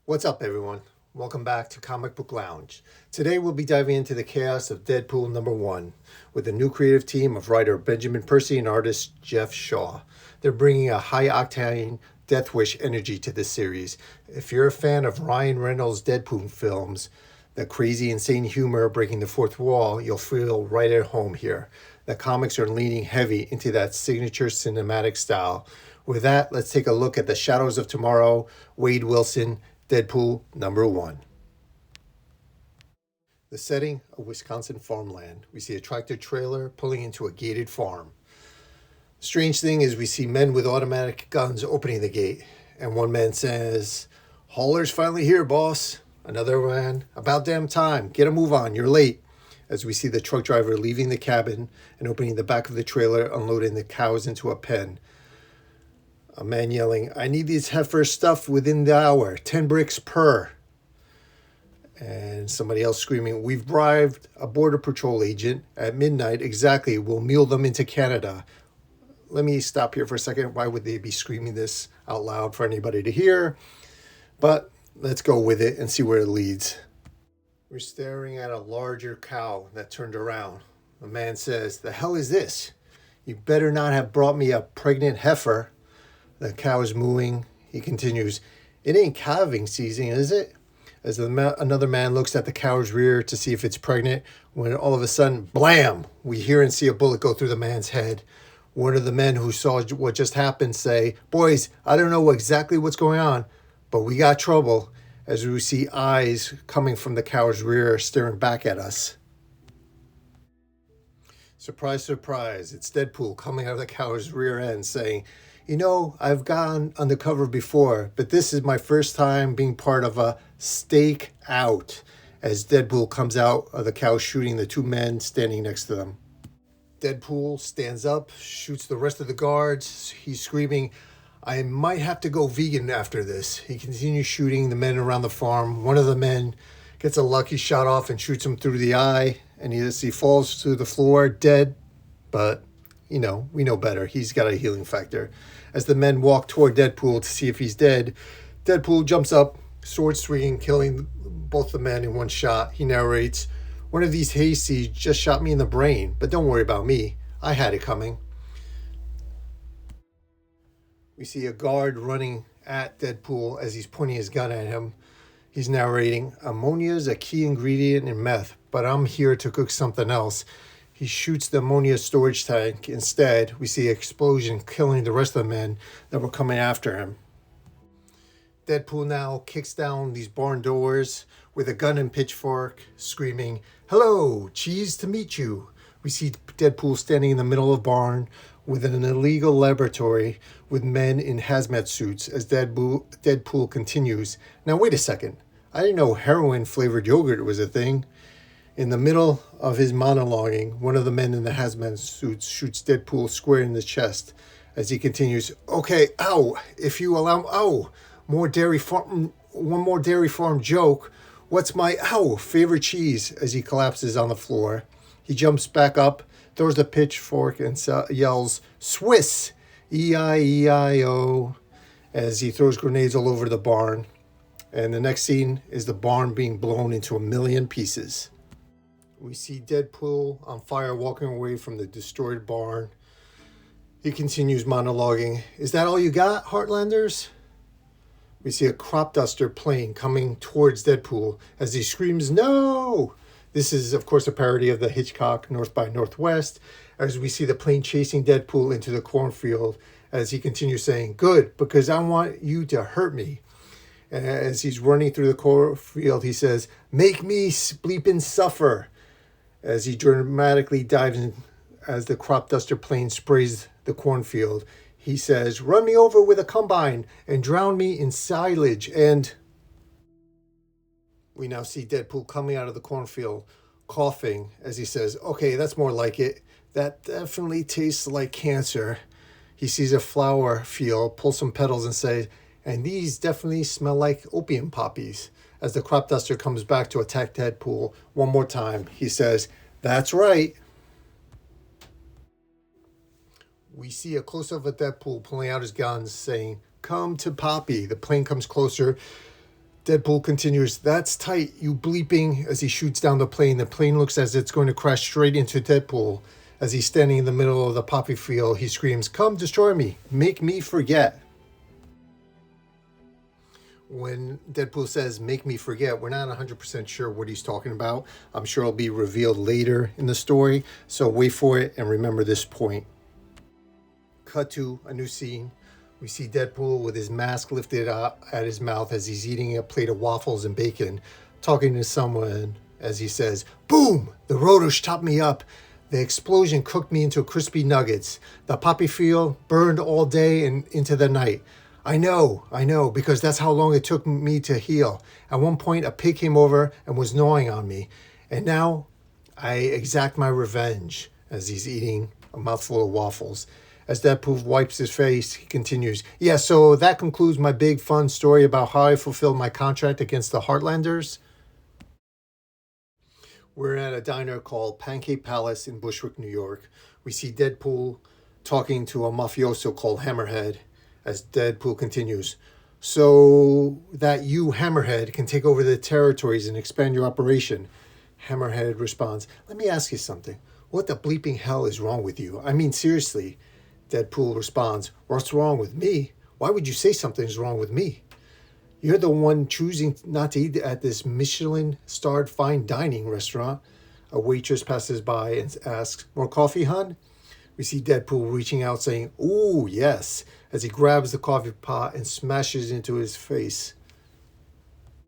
What's up, everyone? Welcome back to Comic Book Lounge. Today we'll be diving into the chaos of Deadpool #1 with a new creative team of writer Benjamin Percy and artist Jeff Shaw. They're bringing a high-octane Death Wish energy to this series. If you're a fan of Ryan Reynolds' Deadpool films, the crazy, insane humor breaking the fourth wall, you'll feel right at home here. The comics are leaning heavy into that signature cinematic style. With that, let's take a look at the Shadows of Tomorrow, Wade Wilson, Deadpool #1. The setting, a Wisconsin farmland. We see a tractor trailer pulling into a gated farm. Strange thing is we see men with automatic guns opening the gate, and one man says, "Hauler's finally here, boss." Another man, "About damn time, get a move on, you're late." As we see the truck driver leaving the cabin and opening the back of the trailer, unloading the cows into a pen. A man yelling, "I need these heifers stuffed within the hour, 10 bricks per." And somebody else screaming, "We've bribed a border patrol agent at midnight exactly. We'll mule them into Canada." Let me stop here for a second. Why would they be screaming this out loud for anybody to hear? But let's go with it and see where it leads. We're staring at a larger cow that turned around. A man says, "The hell is this? You better not have brought me a pregnant heifer." The cow is mooing. He continues, "It ain't calving season, is it?" As another man looks at the cow's rear to see if it's pregnant, when all of a sudden, blam, we hear and see a bullet go through the man's head. One of the men who saw what just happened say, "Boys, I don't know exactly what's going on, but we got trouble," as we see eyes coming from the cow's rear staring back at us. Surprise, surprise, it's Deadpool coming out of the cow's rear end saying, "I've gone undercover before, but this is my first time being part of a stake out," as Deadpool comes out of the cow shooting the two men standing next to them. Deadpool stands up, shoots the rest of the guards. He's screaming, "I might have to go vegan after this." He continues shooting the men around the farm. One of the men gets a lucky shot off and shoots him through the eye, and he falls to the floor dead, but we know better. He's got a healing factor. As the men walk toward Deadpool to see if he's dead, Deadpool jumps up, sword swinging, killing both the men in one shot. He narrates, "One of these hayseeds just shot me in the brain, but don't worry about me. I had it coming." We see a guard running at Deadpool as he's pointing his gun at him. He's narrating, "Ammonia is a key ingredient in meth, but I'm here to cook something else." He shoots the ammonia storage tank. Instead, we see an explosion killing the rest of the men that were coming after him. Deadpool now kicks down these barn doors with a gun and pitchfork, screaming, "Hello, cheese to meet you." We see Deadpool standing in the middle of the barn with an illegal laboratory with men in hazmat suits as Deadpool continues, "Now wait a second. I didn't know heroin-flavored yogurt was a thing." In the middle of his monologuing, one of the men in the hazmat suits shoots Deadpool square in the chest as he continues, "Okay, ow, if you allow, ow, one more dairy farm joke. What's my, favorite cheese?" as he collapses on the floor. He jumps back up, throws the pitchfork, and yells, "Swiss, E-I-E-I-O," as he throws grenades all over the barn. And the next scene is the barn being blown into a million pieces. We see Deadpool on fire walking away from the destroyed barn. He continues monologuing, "Is that all you got, Heartlanders?" We see a crop duster plane coming towards Deadpool as he screams, "No!" This is, of course, a parody of the Hitchcock North by Northwest, as we see the plane chasing Deadpool into the cornfield as he continues saying, "Good, because I want you to hurt me." And as he's running through the cornfield, he says, "Make me bleepin' suffer," as he dramatically dives in as the crop duster plane sprays the cornfield. He says, "Run me over with a combine and drown me in silage." And we now see Deadpool coming out of the cornfield, coughing, as he says, "Okay, that's more like it. That definitely tastes like cancer." He sees a flower field, pulls some petals and says, "And these definitely smell like opium poppies." As the crop duster comes back to attack Deadpool one more time, he says, "That's right." We see a close-up of Deadpool pulling out his guns, saying, "Come to Poppy." The plane comes closer. Deadpool continues, "That's tight, you bleeping," as he shoots down the plane. The plane looks as it's going to crash straight into Deadpool. As he's standing in the middle of the poppy field, he screams, "Come destroy me, make me forget." When Deadpool says, "make me forget," we're not 100% sure what he's talking about. I'm sure it'll be revealed later in the story, so wait for it and remember this point. Cut to a new scene. We see Deadpool with his mask lifted up at his mouth as he's eating a plate of waffles and bacon, talking to someone as he says, "Boom! The rotors chopped me up. The explosion cooked me into crispy nuggets. The poppy field burned all day and into the night. I know, because that's how long it took me to heal. At one point, a pig came over and was gnawing on me. And now I exact my revenge," as he's eating a mouthful of waffles. As Deadpool wipes his face, he continues, "Yeah, so that concludes my big fun story about how I fulfilled my contract against the Heartlanders." We're at a diner called Pancake Palace in Bushwick, New York. We see Deadpool talking to a mafioso called Hammerhead. As Deadpool continues, "So that you, Hammerhead, can take over the territories and expand your operation." Hammerhead responds, "Let me ask you something. What the bleeping hell is wrong with you? I mean, seriously." Deadpool responds, "What's wrong with me? Why would you say something's wrong with me? You're the one choosing not to eat at this Michelin-starred fine dining restaurant." A waitress passes by and asks, "More coffee, hun?" We see Deadpool reaching out saying, "Ooh, yes," as he grabs the coffee pot and smashes it into his face.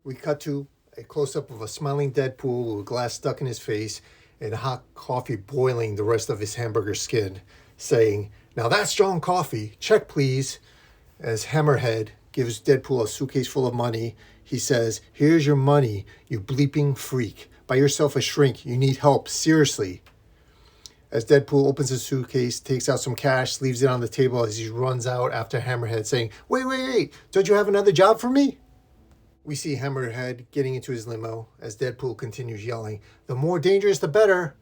We cut to a close-up of a smiling Deadpool with a glass stuck in his face and hot coffee boiling the rest of his hamburger skin, saying, "Now that's strong coffee. Check, please." As Hammerhead gives Deadpool a suitcase full of money, he says, "Here's your money, you bleeping freak. Buy yourself a shrink. You need help, seriously." As Deadpool opens his suitcase, takes out some cash, leaves it on the table as he runs out after Hammerhead, saying, Wait, don't you have another job for me?" We see Hammerhead getting into his limo as Deadpool continues yelling, "The more dangerous, the better."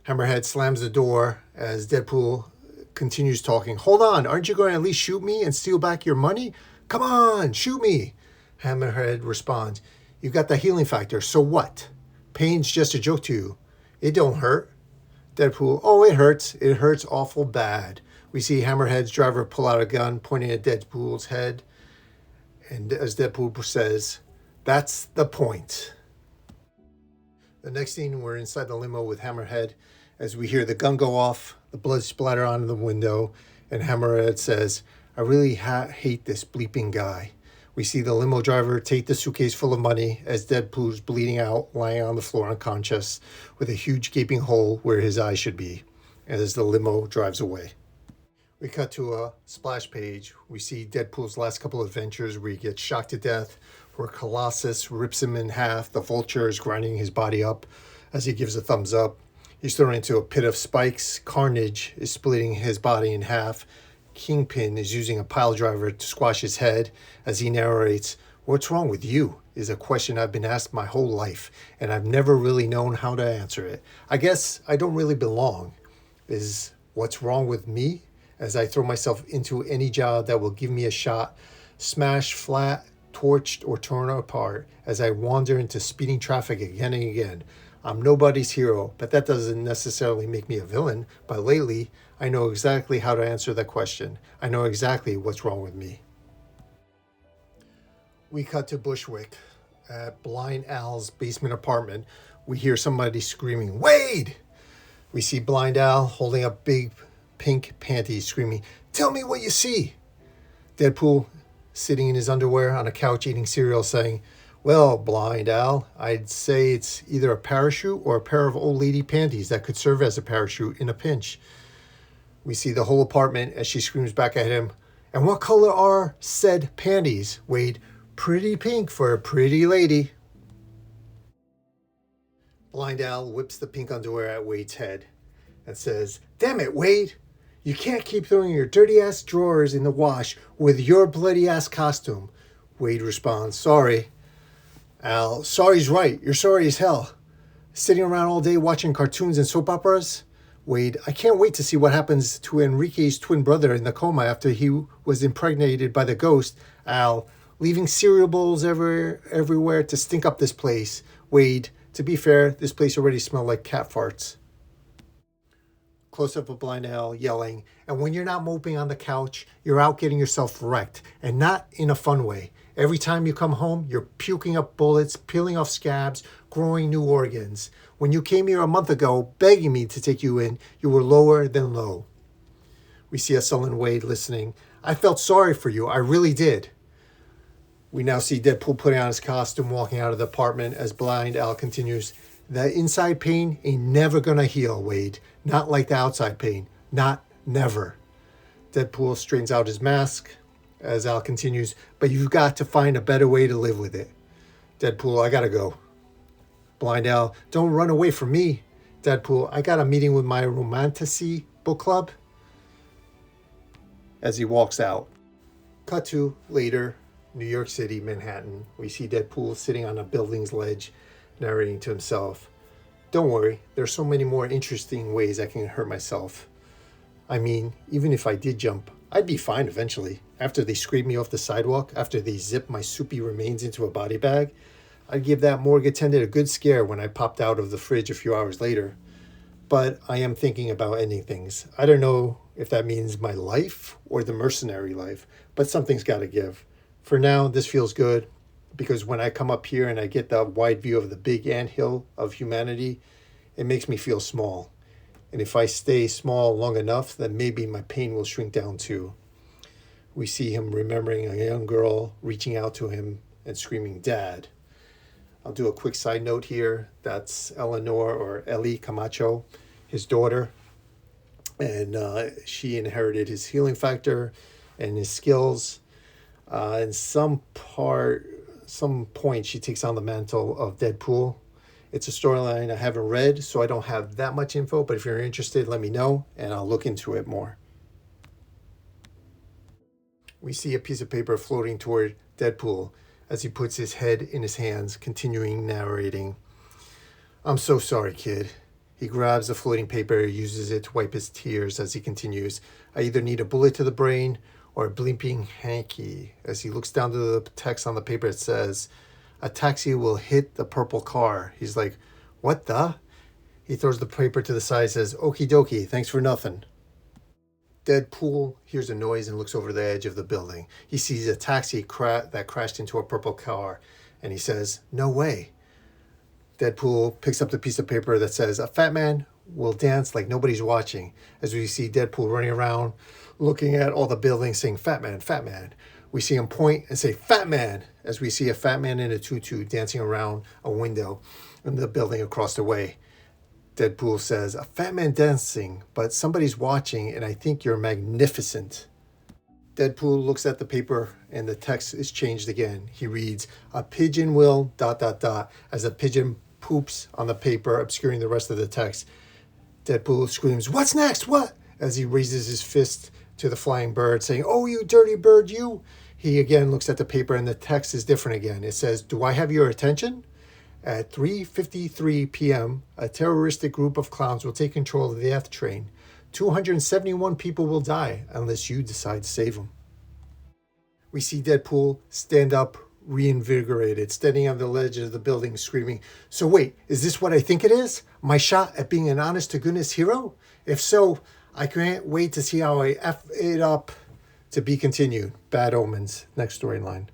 Hammerhead slams the door as Deadpool continues talking. "Hold on, aren't you going to at least shoot me and steal back your money? Come on, shoot me." Hammerhead responds, "You got the healing factor, so what? Pain's just a joke to you. It don't hurt." Deadpool, "Oh, it hurts. It hurts awful bad." We see Hammerhead's driver pull out a gun, pointing at Deadpool's head. And as Deadpool says, "That's the point." The next scene, we're inside the limo with Hammerhead as we hear the gun go off, the blood splatter onto the window, and Hammerhead says, "I really hate this bleeping guy." We see the limo driver take the suitcase full of money as Deadpool's bleeding out, lying on the floor unconscious, with a huge gaping hole where his eye should be, as the limo drives away. We cut to a splash page. We see Deadpool's last couple of adventures where he gets shocked to death, where Colossus rips him in half, the Vulture is grinding his body up as he gives a thumbs up. He's thrown into a pit of spikes, Carnage is splitting his body in half, Kingpin is using a pile driver to squash his head as he narrates, "What's wrong with you?" is a question I've been asked my whole life, and I've never really known how to answer it. I guess I don't really belong. Is what's wrong with me? As I throw myself into any job that will give me a shot, smashed flat, torched, or torn apart as I wander into speeding traffic again and again. I'm nobody's hero, but that doesn't necessarily make me a villain. But lately, I know exactly how to answer that question. I know exactly what's wrong with me. We cut to Bushwick. At Blind Al's basement apartment, we hear somebody screaming, "Wade!" We see Blind Al holding up big pink panties, screaming, "Tell me what you see!" Deadpool, sitting in his underwear on a couch eating cereal, saying, "Well, Blind Al, I'd say it's either a parachute or a pair of old lady panties that could serve as a parachute in a pinch." We see the whole apartment as she screams back at him, "And what color are said panties, Wade?" "Pretty pink for a pretty lady." Blind Al whips the pink underwear at Wade's head and says, "Damn it, Wade! You can't keep throwing your dirty-ass drawers in the wash with your bloody-ass costume." Wade responds, "Sorry." Al, "Sorry's right. You're sorry as hell. Sitting around all day watching cartoons and soap operas?" Wade, "I can't wait to see what happens to Enrique's twin brother in the coma after he was impregnated by the ghost." Al, leaving cereal bowls everywhere to stink up this place. Wade, to be fair, this place already smelled like cat farts. Close up of Blind Al yelling, and when you're not moping on the couch, you're out getting yourself wrecked, and not in a fun way. Every time you come home, you're puking up bullets, peeling off scabs, growing new organs. When you came here a month ago, begging me to take you in, you were lower than low. We see a sullen Wade listening. I felt sorry for you, I really did. We now see Deadpool putting on his costume, walking out of the apartment as Blind Al continues. That inside pain ain't never gonna heal, Wade. Not like the outside pain. Not never. Deadpool straightens out his mask as Al continues, but you've got to find a better way to live with it. Deadpool, I gotta go. Blind Al, don't run away from me. Deadpool, I got a meeting with my Romantasy book club. As he walks out. Cut to later, New York City, Manhattan. We see Deadpool sitting on a building's ledge, narrating to himself. Don't worry, there's so many more interesting ways I can hurt myself. I mean, even if I did jump, I'd be fine eventually. After they scrape me off the sidewalk, after they zip my soupy remains into a body bag, I'd give that morgue attendant a good scare when I popped out of the fridge a few hours later. But I am thinking about ending things. I don't know if that means my life or the mercenary life, but something's got to give. For now, this feels good, because when I come up here and I get the wide view of the big anthill of humanity, it makes me feel small. And if I stay small long enough, then maybe my pain will shrink down too. We see him remembering a young girl reaching out to him and screaming, Dad. I'll do a quick side note here. That's Eleanor, or Ellie Camacho, his daughter. And she inherited his healing factor and his skills. In some point, she takes on the mantle of Deadpool. It's a storyline I haven't read, so I don't have that much info, but if you're interested, let me know, and I'll look into it more. We see a piece of paper floating toward Deadpool as he puts his head in his hands, continuing narrating. I'm so sorry, kid. He grabs the floating paper, uses it to wipe his tears as he continues. I either need a bullet to the brain or a bleeping hanky. As he looks down to the text on the paper, it says, a taxi will hit the purple car. He's like, what the? He throws the paper to the side and says, okie dokie, thanks for nothing. Deadpool hears a noise and looks over the edge of the building. He sees a taxi that crashed into a purple car, and he says, no way. Deadpool picks up the piece of paper that says, a fat man will dance like nobody's watching, as we see Deadpool running around looking at all the buildings saying, fat man, fat man. We see him point and say, fat man, as we see a fat man in a tutu dancing around a window in the building across the way. Deadpool says, a fat man dancing, but somebody's watching, and I think you're magnificent. Deadpool looks at the paper, and the text is changed again. He reads, a pigeon will ... as a pigeon poops on the paper, obscuring the rest of the text. Deadpool screams, what's next? What? As he raises his fist to the flying bird, saying, oh, you dirty bird, you. He again looks at the paper, and the text is different again. It says, do I have your attention? At 3:53 p.m., a terroristic group of clowns will take control of the F train. 271 people will die unless you decide to save them. We see Deadpool stand up, reinvigorated, standing on the ledge of the building, screaming, so wait, is this what I think it is? My shot at being an honest-to-goodness hero? If so, I can't wait to see how I F it up. To be continued. Bad Omens. Next storyline.